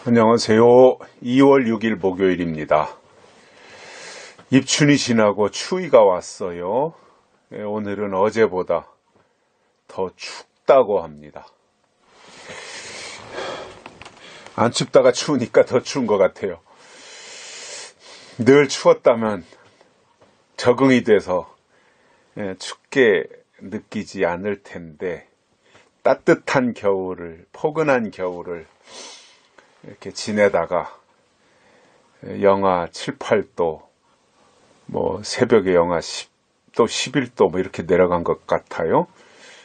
안녕하세요. 2월 6일 목요일입니다. 입춘이 지나고 추위가 왔어요. 오늘은 어제보다 더 춥다고 합니다. 안 춥다가 추우니까 더 추운 것 같아요. 늘 추웠다면 적응이 돼서 춥게 느끼지 않을 텐데 따뜻한 겨울을, 포근한 겨울을 이렇게 지내다가 영하 7, 8도, 새벽에 영하 10도, 11도 이렇게 내려간 것 같아요.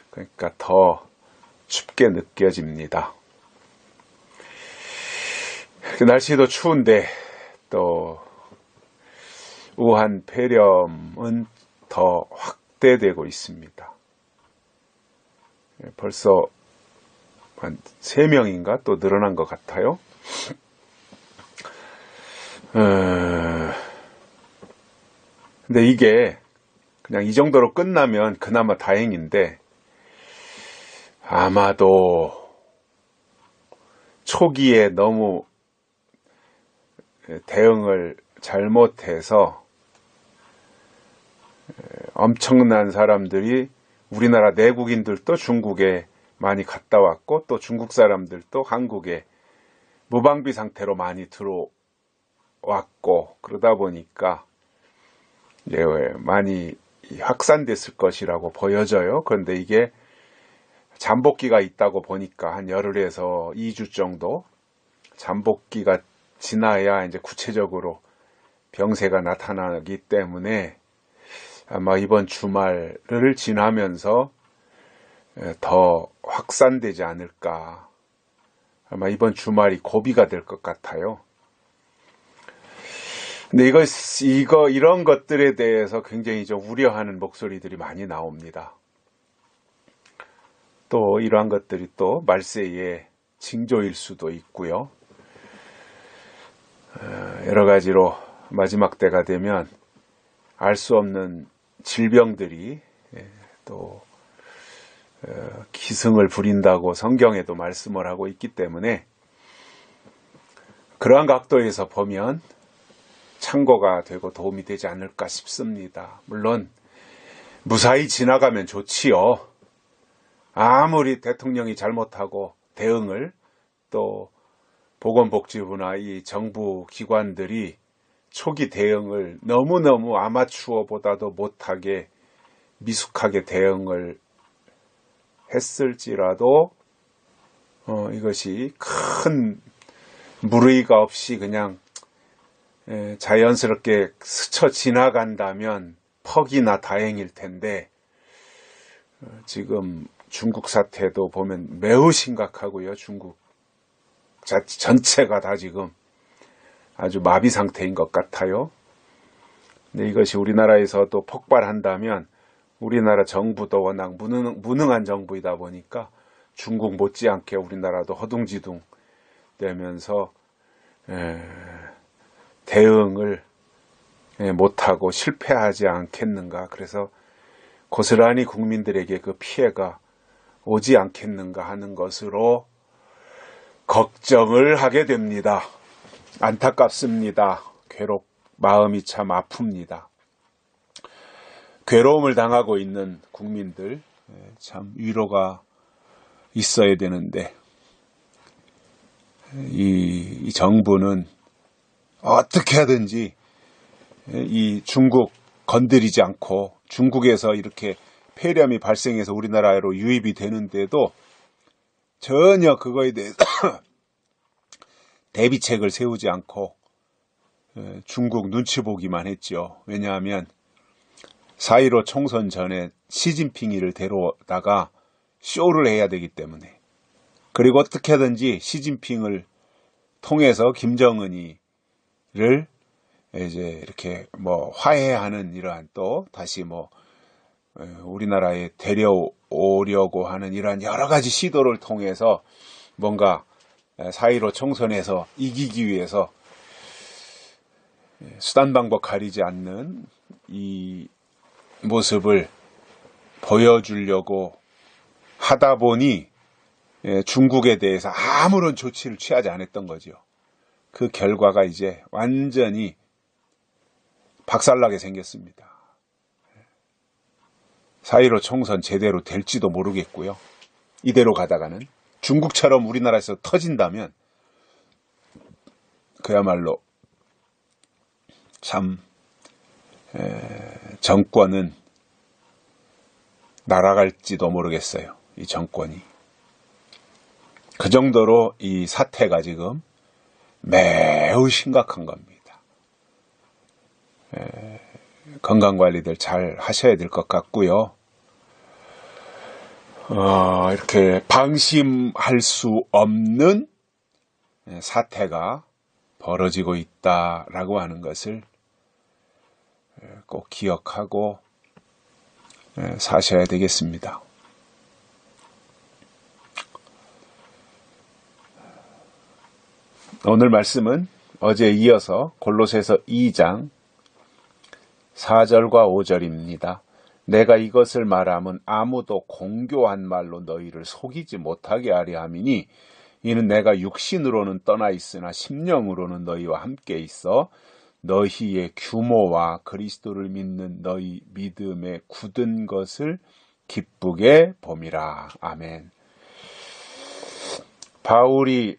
그러니까 더 춥게 느껴집니다. 날씨도 추운데 또 우한 폐렴은 더 확대되고 있습니다. 벌써 한 3명인가 또 늘어난 것 같아요. 근데 이게 그냥 이 정도로 끝나면 그나마 다행인데 아마도 초기에 너무 대응을 잘못해서 엄청난 사람들이 우리나라 내국인들도 중국에 많이 갔다 왔고 또 중국 사람들도 한국에 무방비 상태로 많이 들어왔고 그러다 보니까 많이 확산됐을 것이라고 보여져요. 그런데 이게 잠복기가 있다고 보니까 한 열흘에서 2주 정도 잠복기가 지나야 이제 구체적으로 병세가 나타나기 때문에 아마 이번 주말을 지나면서 더 확산되지 않을까. 아마 이번 주말이 고비가 될 것 같아요. 근데 이런 것들에 대해서 굉장히 좀 우려하는 목소리들이 많이 나옵니다. 또 이러한 것들이 또 말세의 징조일 수도 있고요. 여러 가지로 마지막 때가 되면 알 수 없는 질병들이 또 기승을 부린다고 성경에도 말씀을 하고 있기 때문에 그러한 각도에서 보면 참고가 되고 도움이 되지 않을까 싶습니다. 물론 무사히 지나가면 좋지요. 아무리 대통령이 잘못하고 대응을 또 보건복지부나 이 정부 기관들이 초기 대응을 너무너무 아마추어보다도 못하게 미숙하게 대응을 했을지라도 이것이 큰 무리가 없이 그냥 자연스럽게 스쳐 지나간다면 퍽이나 다행일 텐데 지금 중국 사태도 보면 매우 심각하고요. 중국 전체가 다 지금 아주 마비 상태인 것 같아요. 근데 이것이 우리나라에서도 폭발한다면 우리나라 정부도 워낙 무능한 정부이다 보니까 중국 못지않게 우리나라도 허둥지둥 되면서 대응을 못하고 실패하지 않겠는가. 그래서 고스란히 국민들에게 그 피해가 오지 않겠는가 하는 것으로 걱정을 하게 됩니다. 안타깝습니다. 마음이 참 아픕니다. 괴로움을 당하고 있는 국민들 참 위로가 있어야 되는데 이 정부는 어떻게 하든지 이 중국 건드리지 않고 중국에서 이렇게 폐렴이 발생해서 우리나라로 유입이 되는데도 전혀 그거에 대해서 대비책을 세우지 않고 중국 눈치 보기만 했죠. 왜냐하면 4.15 총선 전에 시진핑이를 데려다가 쇼를 해야 되기 때문에 그리고 어떻게든지 시진핑을 통해서 김정은이를 이제 이렇게 화해하는 이러한 또 다시 우리나라에 데려오려고 하는 이러한 여러 가지 시도를 통해서 뭔가 4.15 총선에서 이기기 위해서 수단 방법 가리지 않는 이 모습을 보여주려고 하다 보니 중국에 대해서 아무런 조치를 취하지 않았던 거죠. 그 결과가 이제 완전히 박살나게 생겼습니다. 4.15 총선 제대로 될지도 모르겠고요. 이대로 가다가는 중국처럼 우리나라에서 터진다면 그야말로 참 정권은 날아갈지도 모르겠어요. 이 정권이. 그 정도로 이 사태가 지금 매우 심각한 겁니다. 건강관리들 잘 하셔야 될 것 같고요. 이렇게 방심할 수 없는 사태가 벌어지고 있다라고 하는 것을 꼭 기억하고 사셔야 되겠습니다. 오늘 말씀은 어제에 이어서 골로새서 2장 4절과 5절입니다. 내가 이것을 말하면 아무도 공교한 말로 너희를 속이지 못하게 하려 함이니 이는 내가 육신으로는 떠나 있으나 심령으로는 너희와 함께 있어 너희의 규모와 그리스도를 믿는 너희 믿음에 굳은 것을 기쁘게 봄이라. 아멘. 바울이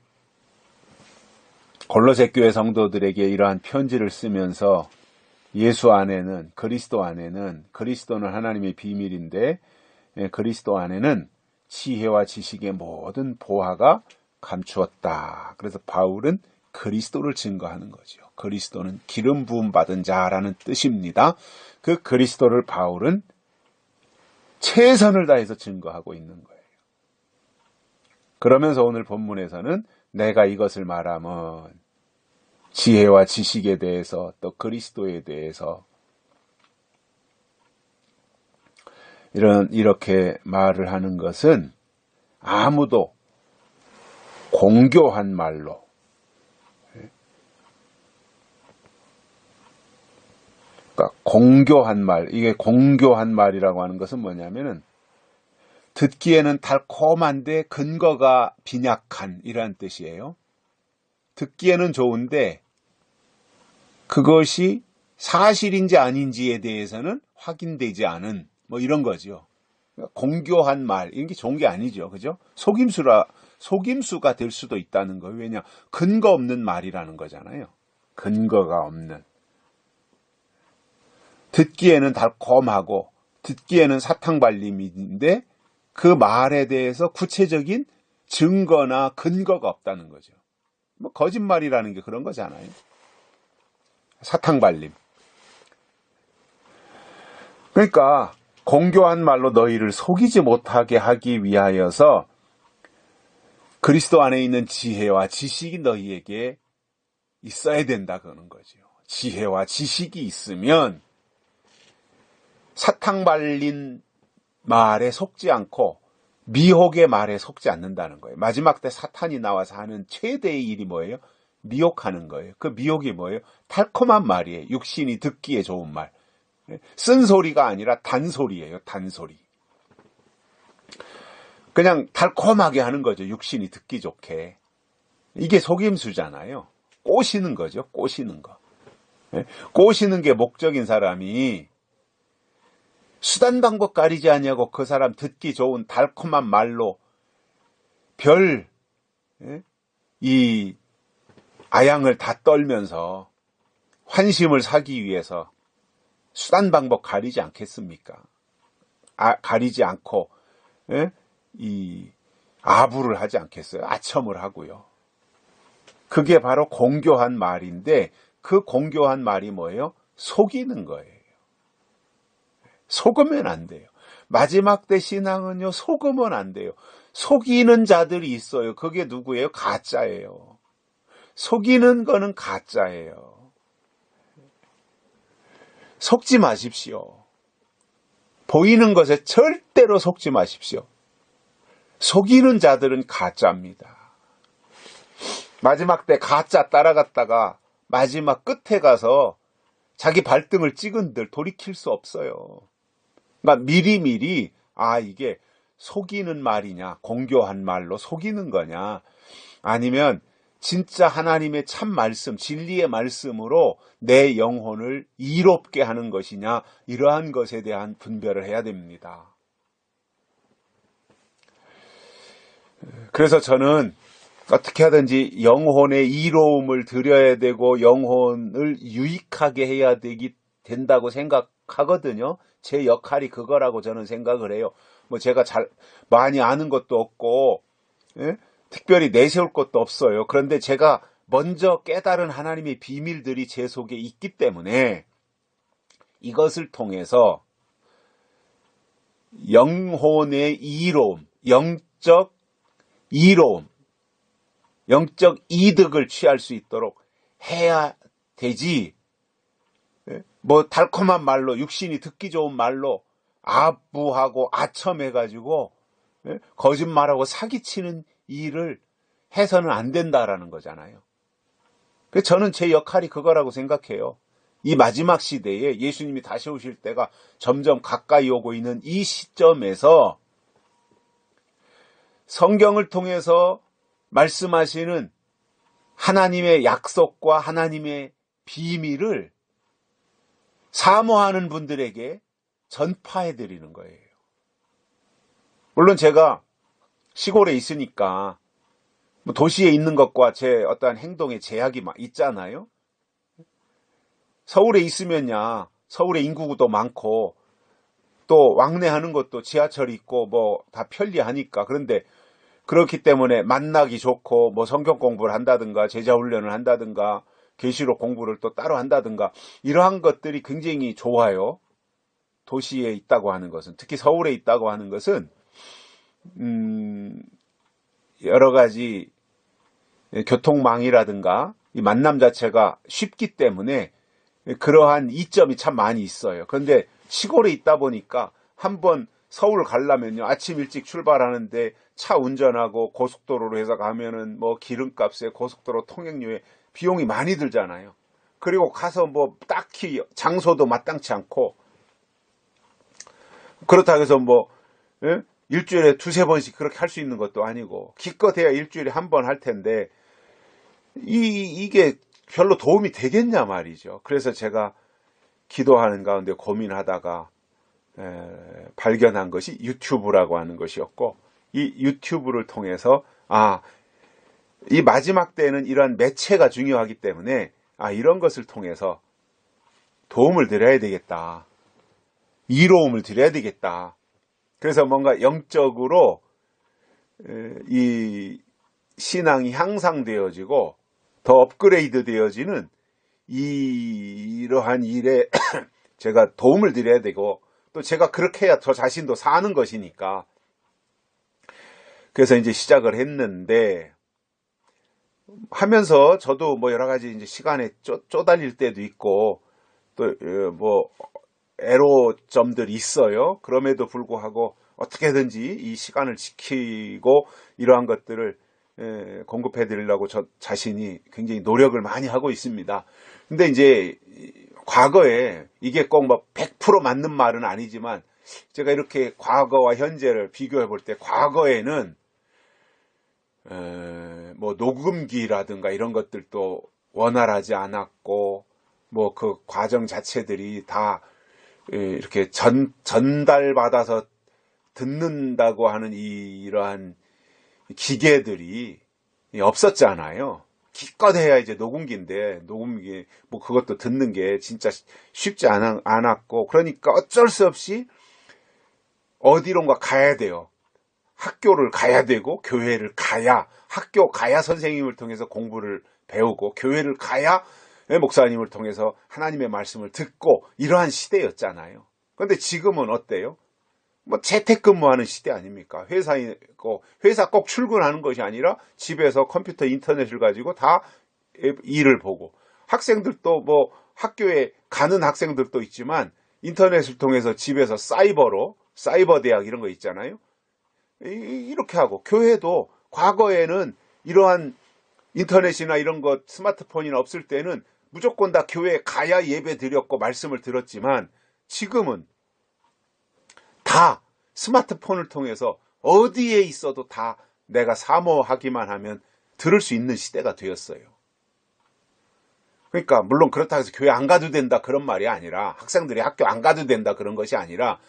골로새 교회 성도들에게 이러한 편지를 쓰면서 예수 안에는, 그리스도 안에는, 그리스도는 하나님의 비밀인데 그리스도 안에는 지혜와 지식의 모든 보화가 감추었다. 그래서 바울은 그리스도를 증거하는 거죠. 그리스도는 기름 부음 받은 자라는 뜻입니다. 그 그리스도를 바울은 최선을 다해서 증거하고 있는 거예요. 그러면서 오늘 본문에서는 내가 이것을 말하면 지혜와 지식에 대해서 또 그리스도에 대해서 이렇게 말을 하는 것은 아무도 공교한 말로, 그러니까 공교한 말, 이게 공교한 말이라고 하는 것은 뭐냐면은 듣기에는 달콤한데 근거가 빈약한 이라는 뜻이에요. 듣기에는 좋은데 그것이 사실인지 아닌지에 대해서는 확인되지 않은 뭐 이런 거죠. 공교한 말, 이런 게 좋은 게 아니죠. 그죠? 속임수가 될 수도 있다는 거예요. 왜냐? 근거 없는 말이라는 거잖아요. 근거가 없는. 듣기에는 달콤하고 듣기에는 사탕발림인데 그 말에 대해서 구체적인 증거나 근거가 없다는 거죠. 뭐 거짓말이라는 게 그런 거잖아요. 사탕발림. 그러니까 공교한 말로 너희를 속이지 못하게 하기 위하여서 그리스도 안에 있는 지혜와 지식이 너희에게 있어야 된다 그러는 거죠. 지혜와 지식이 있으면 사탕발린 말에 속지 않고 미혹의 말에 속지 않는다는 거예요. 마지막 때 사탄이 나와서 하는 최대의 일이 뭐예요? 미혹하는 거예요. 그 미혹이 뭐예요? 달콤한 말이에요. 육신이 듣기에 좋은 말. 쓴소리가 아니라 단소리예요. 단소리. 그냥 달콤하게 하는 거죠. 육신이 듣기 좋게. 이게 속임수잖아요. 꼬시는 거죠. 꼬시는 거. 꼬시는 게 목적인 사람이 수단 방법 가리지 아니하고 그 사람 듣기 좋은 달콤한 말로 이 아양을 다 떨면서 환심을 사기 위해서 수단 방법 가리지 않겠습니까? 가리지 않고 이 아부를 하지 않겠어요? 아첨을 하고요. 그게 바로 공교한 말인데 그 공교한 말이 뭐예요? 속이는 거예요. 속으면 안 돼요. 마지막 때 신앙은요, 속으면 안 돼요. 속이는 자들이 있어요. 그게 누구예요? 가짜예요. 속이는 거는 가짜예요. 속지 마십시오. 보이는 것에 절대로 속지 마십시오. 속이는 자들은 가짜입니다. 마지막 때 가짜 따라갔다가 마지막 끝에 가서 자기 발등을 찍은들 돌이킬 수 없어요. 그러니까 미리미리 이게 속이는 말이냐, 공교한 말로 속이는 거냐, 아니면 진짜 하나님의 참 말씀, 진리의 말씀으로 내 영혼을 이롭게 하는 것이냐, 이러한 것에 대한 분별을 해야 됩니다. 그래서 저는 어떻게 하든지 영혼의 이로움을 드려야 되고 영혼을 유익하게 해야 된다고 생각하거든요. 제 역할이 그거라고 저는 생각을 해요. 뭐 제가 많이 아는 것도 없고, 예? 특별히 내세울 것도 없어요. 그런데 제가 먼저 깨달은 하나님의 비밀들이 제 속에 있기 때문에 이것을 통해서 영혼의 이로움, 영적 이로움, 영적 이득을 취할 수 있도록 해야 되지. 뭐 달콤한 말로, 육신이 듣기 좋은 말로 아부하고 아첨해가지고 거짓말하고 사기치는 일을 해서는 안 된다라는 거잖아요. 그래서 저는 제 역할이 그거라고 생각해요. 이 마지막 시대에 예수님이 다시 오실 때가 점점 가까이 오고 있는 이 시점에서 성경을 통해서 말씀하시는 하나님의 약속과 하나님의 비밀을 사모하는 분들에게 전파해 드리는 거예요. 물론 제가 시골에 있으니까 도시에 있는 것과 제 어떠한 행동의 제약이 있잖아요. 서울에 있으면야 서울에 인구도 많고 또 왕래하는 것도 지하철이 있고 뭐 다 편리하니까. 그런데 그렇기 때문에 만나기 좋고 뭐 성경 공부를 한다든가 제자 훈련을 한다든가 계시록 공부를 또 따로 한다든가 이러한 것들이 굉장히 좋아요. 도시에 있다고 하는 것은, 특히 서울에 있다고 하는 것은 여러 가지 교통망이라든가 이 만남 자체가 쉽기 때문에 그러한 이점이 참 많이 있어요. 그런데 시골에 있다 보니까 한번 서울 가려면요, 아침 일찍 출발하는데 차 운전하고 고속도로로 해서 가면은 뭐 기름값에 고속도로 통행료에 비용이 많이 들잖아요. 그리고 가서 뭐 딱히 장소도 마땅치 않고, 그렇다고 해서 뭐 일주일에 두세 번씩 그렇게 할 수 있는 것도 아니고, 기껏해야 일주일에 한 번 할 텐데 이게 별로 도움이 되겠냐 말이죠. 그래서 제가 기도하는 가운데 고민하다가 발견한 것이 유튜브라고 하는 것이었고, 이 유튜브를 통해서 이 마지막 때는 이러한 매체가 중요하기 때문에 이런 것을 통해서 도움을 드려야 되겠다, 이로움을 드려야 되겠다. 그래서 뭔가 영적으로 이 신앙이 향상되어지고 더 업그레이드 되어지는 이러한 일에 제가 도움을 드려야 되고, 또 제가 그렇게 해야 저 자신도 사는 것이니까. 그래서 이제 시작을 했는데, 하면서 저도 뭐 여러 가지 이제 시간에 쪼달릴 때도 있고, 또 뭐 애로점들이 있어요. 그럼에도 불구하고 어떻게든지 이 시간을 지키고 이러한 것들을 공급해 드리려고 저 자신이 굉장히 노력을 많이 하고 있습니다. 근데 이제 과거에 이게 꼭 뭐 100% 맞는 말은 아니지만, 제가 이렇게 과거와 현재를 비교해 볼 때, 과거에는 뭐 녹음기라든가 이런 것들도 원활하지 않았고, 뭐 그 과정 자체들이 다 이렇게 전달받아서 듣는다고 하는 이러한 기계들이 없었잖아요. 기껏 해야 이제 녹음기인데, 녹음기 뭐 그것도 듣는 게 진짜 쉽지 않았고, 그러니까 어쩔 수 없이 어디론가 가야 돼요. 학교를 가야 되고, 교회를 가야, 학교 가야 선생님을 통해서 공부를 배우고, 교회를 가야 목사님을 통해서 하나님의 말씀을 듣고, 이러한 시대였잖아요. 그런데 지금은 어때요? 뭐 재택근무하는 시대 아닙니까? 회사 꼭 출근하는 것이 아니라 집에서 컴퓨터 인터넷을 가지고 다 일을 보고, 학생들도 뭐 학교에 가는 학생들도 있지만 인터넷을 통해서 집에서 사이버 대학 이런 거 있잖아요. 이렇게 하고, 교회도 과거에는 이러한 인터넷이나 이런 것, 스마트폰이나 없을 때는 무조건 다 교회에 가야 예배 드렸고 말씀을 들었지만, 지금은 다 스마트폰을 통해서 어디에 있어도 다 내가 사모하기만 하면 들을 수 있는 시대가 되었어요. 그러니까 물론 그렇다고 해서 교회 안 가도 된다 그런 말이 아니라, 학생들이 학교 안 가도 된다 그런 것이 아니라,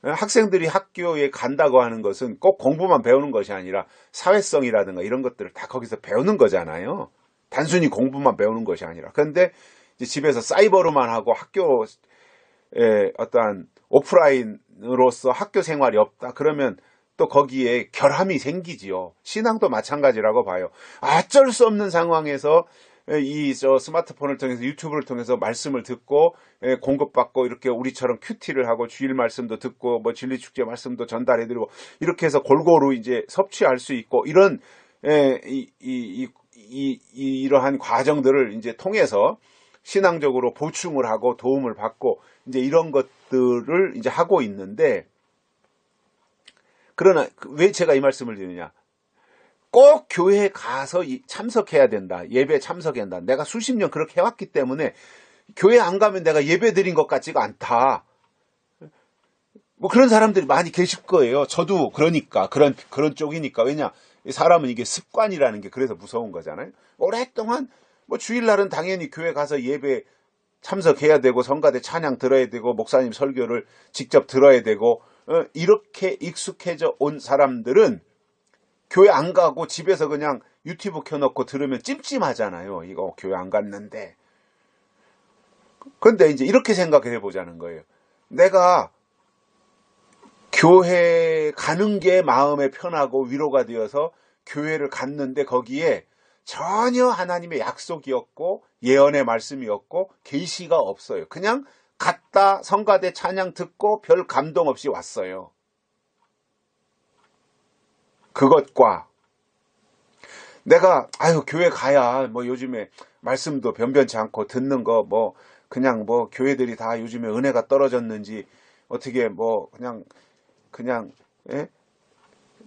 학생들이 학교에 간다고 하는 것은 꼭 공부만 배우는 것이 아니라 사회성이라든가 이런 것들을 다 거기서 배우는 거잖아요. 단순히 공부만 배우는 것이 아니라. 그런데 이제 집에서 사이버로만 하고 학교에 어떠한 오프라인으로서 학교 생활이 없다 그러면 또 거기에 결함이 생기지요. 신앙도 마찬가지라고 봐요. 어쩔 수 없는 상황에서 스마트폰을 통해서, 유튜브를 통해서 말씀을 듣고 공급받고, 이렇게 우리처럼 큐티를 하고 주일 말씀도 듣고 뭐 진리축제 말씀도 전달해드리고, 이렇게 해서 골고루 이제 섭취할 수 있고, 이런 이러한 과정들을 이제 통해서 신앙적으로 보충을 하고 도움을 받고 이제 이런 것들을 이제 하고 있는데, 그러나 왜 제가 이 말씀을 드리느냐? 꼭 교회에 가서 참석해야 된다. 예배에 참석해야 한다. 내가 수십 년 그렇게 해왔기 때문에 교회 안 가면 내가 예배 드린 것 같지가 않다. 뭐 그런 사람들이 많이 계실 거예요. 저도 그러니까 그런 쪽이니까. 왜냐, 사람은 이게 습관이라는 게 그래서 무서운 거잖아요. 오랫동안 뭐 주일날은 당연히 교회 가서 예배 참석해야 되고, 성가대 찬양 들어야 되고, 목사님 설교를 직접 들어야 되고, 이렇게 익숙해져 온 사람들은 교회 안 가고 집에서 그냥 유튜브 켜놓고 들으면 찜찜하잖아요. 이거 교회 안 갔는데. 그런데 이제 이렇게 생각해 보자는 거예요. 내가 교회 가는 게 마음에 편하고 위로가 되어서 교회를 갔는데 거기에 전혀 하나님의 약속이었고 예언의 말씀이었고 계시가 없어요. 그냥 갔다 성가대 찬양 듣고 별 감동 없이 왔어요. 그것과 내가 교회 가야 뭐 요즘에 말씀도 변변치 않고 듣는 거 뭐 그냥 뭐 교회들이 다 요즘에 은혜가 떨어졌는지 어떻게 뭐 그냥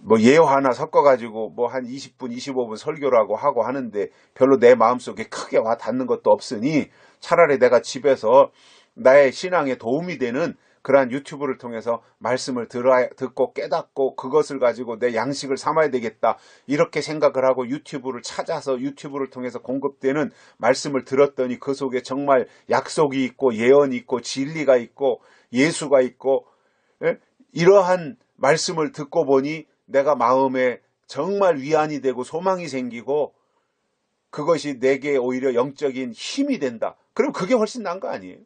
뭐 예화 하나 섞어가지고 뭐 한 20분 25분 설교라고 하고 하는데 별로 내 마음속에 크게 와 닿는 것도 없으니 차라리 내가 집에서 나의 신앙에 도움이 되는 그러한 유튜브를 통해서 말씀을 듣고 깨닫고 그것을 가지고 내 양식을 삼아야 되겠다, 이렇게 생각을 하고 유튜브를 찾아서 유튜브를 통해서 공급되는 말씀을 들었더니 그 속에 정말 약속이 있고 예언이 있고 진리가 있고 예수가 있고, 이러한 말씀을 듣고 보니 내가 마음에 정말 위안이 되고 소망이 생기고 그것이 내게 오히려 영적인 힘이 된다. 그럼 그게 훨씬 나은 거 아니에요?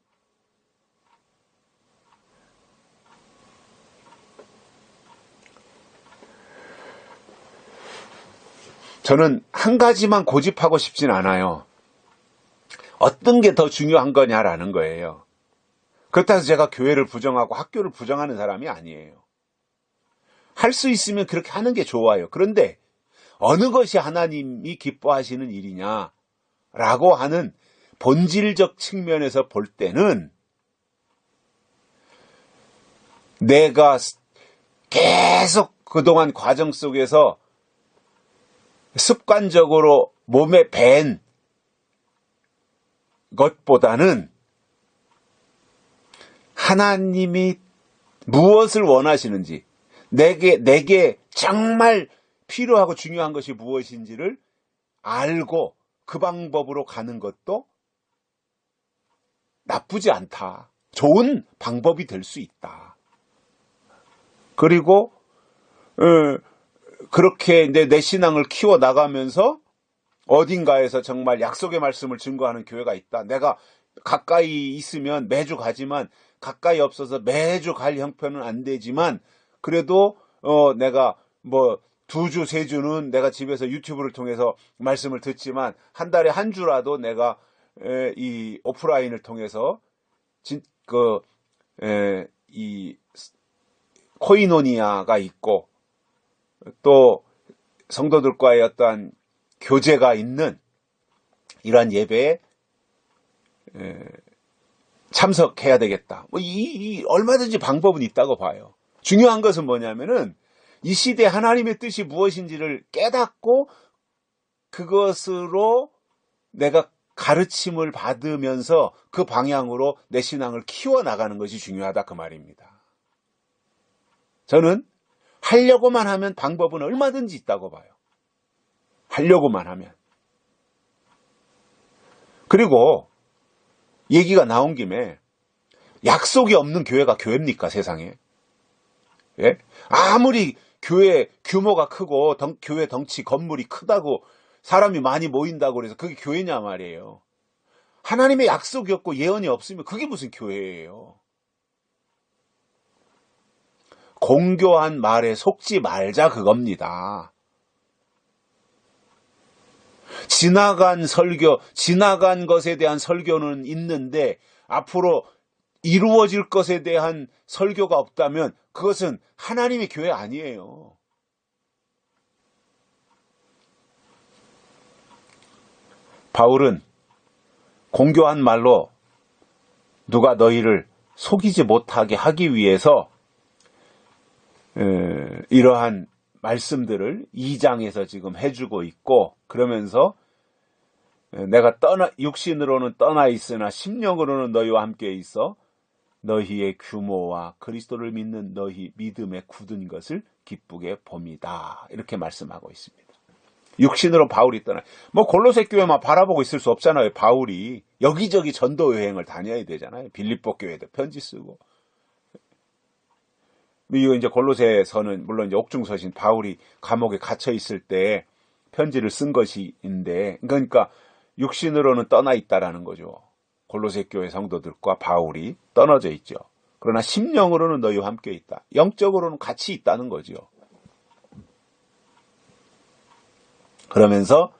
저는 한 가지만 고집하고 싶진 않아요. 어떤 게 더 중요한 거냐라는 거예요. 그렇다고 해서 제가 교회를 부정하고 학교를 부정하는 사람이 아니에요. 할 수 있으면 그렇게 하는 게 좋아요. 그런데 어느 것이 하나님이 기뻐하시는 일이냐라고 하는 본질적 측면에서 볼 때는 내가 계속 그동안 과정 속에서 습관적으로 몸에 밴 것보다는 하나님이 무엇을 원하시는지, 내게 정말 필요하고 중요한 것이 무엇인지를 알고 그 방법으로 가는 것도 나쁘지 않다. 좋은 방법이 될 수 있다. 그리고 그렇게 내 신앙을 키워 나가면서 어딘가에서 정말 약속의 말씀을 증거하는 교회가 있다. 내가 가까이 있으면 매주 가지만 가까이 없어서 매주 갈 형편은 안 되지만 그래도 내가 뭐 2주, 3주는 내가 집에서 유튜브를 통해서 말씀을 듣지만 한 달에 한 주라도 내가 이 오프라인을 통해서 이 코이노니아가 있고 또 성도들과의 어떠한 교제가 있는 이러한 예배에 참석해야 되겠다. 뭐 얼마든지 방법은 있다고 봐요. 중요한 것은 뭐냐면은 이 시대 하나님의 뜻이 무엇인지를 깨닫고 그것으로 내가 가르침을 받으면서 그 방향으로 내 신앙을 키워나가는 것이 중요하다 그 말입니다. 저는 하려고만 하면 방법은 얼마든지 있다고 봐요. 하려고만 하면. 그리고 얘기가 나온 김에 약속이 없는 교회가 교회입니까, 세상에? 예? 아무리 교회 규모가 크고 교회 덩치 건물이 크다고 사람이 많이 모인다고 그래서 그게 교회냐 말이에요. 하나님의 약속이 없고 예언이 없으면 그게 무슨 교회예요. 공교한 말에 속지 말자 그겁니다. 지나간 설교, 지나간 것에 대한 설교는 있는데 앞으로 이루어질 것에 대한 설교가 없다면 그것은 하나님의 교회 아니에요. 바울은 공교한 말로 누가 너희를 속이지 못하게 하기 위해서 이러한 말씀들을 2장에서 지금 해주고 있고, 그러면서 내가 육신으로는 떠나 있으나 심령으로는 너희와 함께 있어 너희의 규모와 그리스도를 믿는 너희 믿음에 굳은 것을 기쁘게 봅니다. 이렇게 말씀하고 있습니다. 육신으로 바울이 떠나, 골로새 교회만 바라보고 있을 수 없잖아요. 바울이 여기저기 전도 여행을 다녀야 되잖아요. 빌립보 교회도 편지 쓰고. 이거 이제 골로새서는 물론 이제 옥중서신 바울이 감옥에 갇혀 있을 때 편지를 쓴 것인데, 그러니까 육신으로는 떠나 있다라는 거죠. 골로새 교회 성도들과 바울이 떠나져 있죠. 그러나 심령으로는 너희와 함께 있다. 영적으로는 같이 있다는 거죠. 그러면서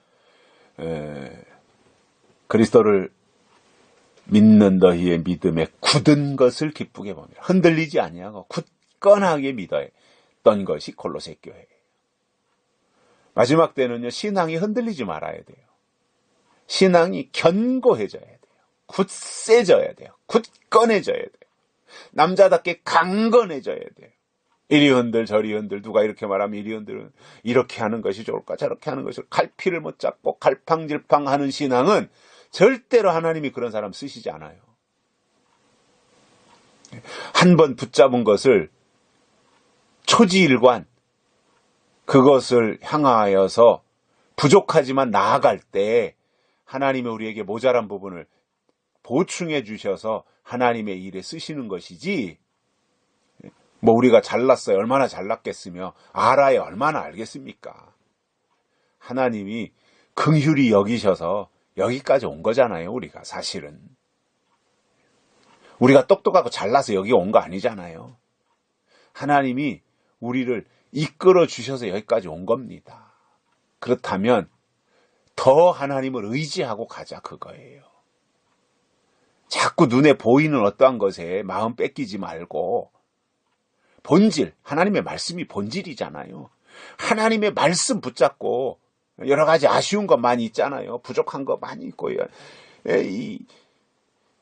그리스도를 믿는 너희의 믿음에 굳은 것을 기쁘게 봅니다. 흔들리지 아니하고 굳건하게 믿었던 것이 골로새 교회예요. 마지막 때는요, 신앙이 흔들리지 말아야 돼요. 신앙이 견고해져야 돼요. 굳세져야 돼요. 굳건해져야 돼요. 남자답게 강건해져야 돼요. 이리 흔들 저리 흔들, 누가 이렇게 말하면 이리 흔들, 이렇게 하는 것이 좋을까 저렇게 하는 것이 좋을까, 갈피를 못 잡고 갈팡질팡하는 신앙은 절대로 하나님이 그런 사람 쓰시지 않아요. 한 번 붙잡은 것을 초지일관, 그것을 향하여서 부족하지만 나아갈 때 하나님이 우리에게 모자란 부분을 보충해 주셔서 하나님의 일에 쓰시는 것이지, 우리가 잘났어요. 얼마나 잘났겠으며 알아야 얼마나 알겠습니까? 하나님이 긍휼히 여기셔서 여기까지 온 거잖아요. 우리가 사실은 우리가 똑똑하고 잘나서 여기 온 거 아니잖아요. 하나님이 우리를 이끌어 주셔서 여기까지 온 겁니다. 그렇다면 더 하나님을 의지하고 가자 그거예요. 자꾸 눈에 보이는 어떠한 것에 마음 뺏기지 말고, 본질, 하나님의 말씀이 본질이잖아요. 하나님의 말씀 붙잡고, 여러 가지 아쉬운 것 많이 있잖아요. 부족한 거 많이 있고요.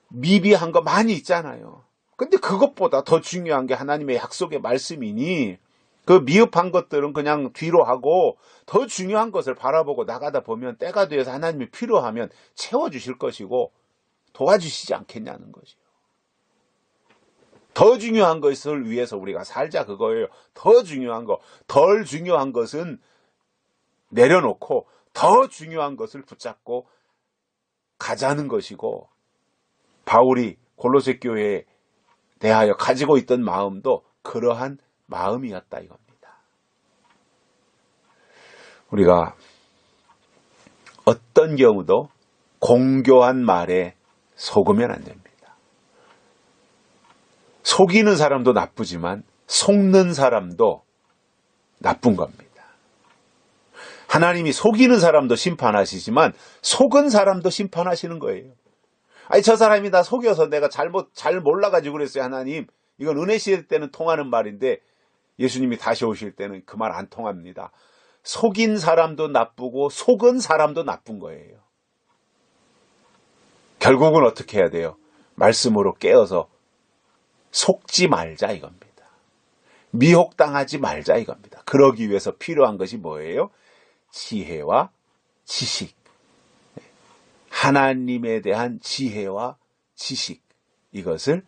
미비한 거 많이 있잖아요. 근데 그것보다 더 중요한 게 하나님의 약속의 말씀이니 그 미흡한 것들은 그냥 뒤로 하고 더 중요한 것을 바라보고 나가다 보면 때가 되어서 하나님이 필요하면 채워주실 것이고 도와주시지 않겠냐는 거죠. 더 중요한 것을 위해서 우리가 살자 그거예요. 더 중요한 거, 덜 중요한 것은 내려놓고 더 중요한 것을 붙잡고 가자는 것이고, 바울이 골로새 교회에 대하여 가지고 있던 마음도 그러한 마음이었다 이겁니다. 우리가 어떤 경우도 공교한 말에 속으면 안 됩니다. 속이는 사람도 나쁘지만 속는 사람도 나쁜 겁니다. 하나님이 속이는 사람도 심판하시지만 속은 사람도 심판하시는 거예요. 아니, 저 사람이 나 속여서 내가 잘 몰라가지고 그랬어요. 하나님, 이건 은혜 시대 때는 통하는 말인데 예수님이 다시 오실 때는 그 말 안 통합니다. 속인 사람도 나쁘고 속은 사람도 나쁜 거예요. 결국은 어떻게 해야 돼요? 말씀으로 깨어서 속지 말자 이겁니다. 미혹당하지 말자 이겁니다. 그러기 위해서 필요한 것이 뭐예요? 지혜와 지식. 하나님에 대한 지혜와 지식, 이것을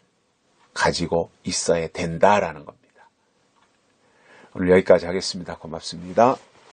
가지고 있어야 된다라는 겁니다. 오늘 여기까지 하겠습니다. 고맙습니다.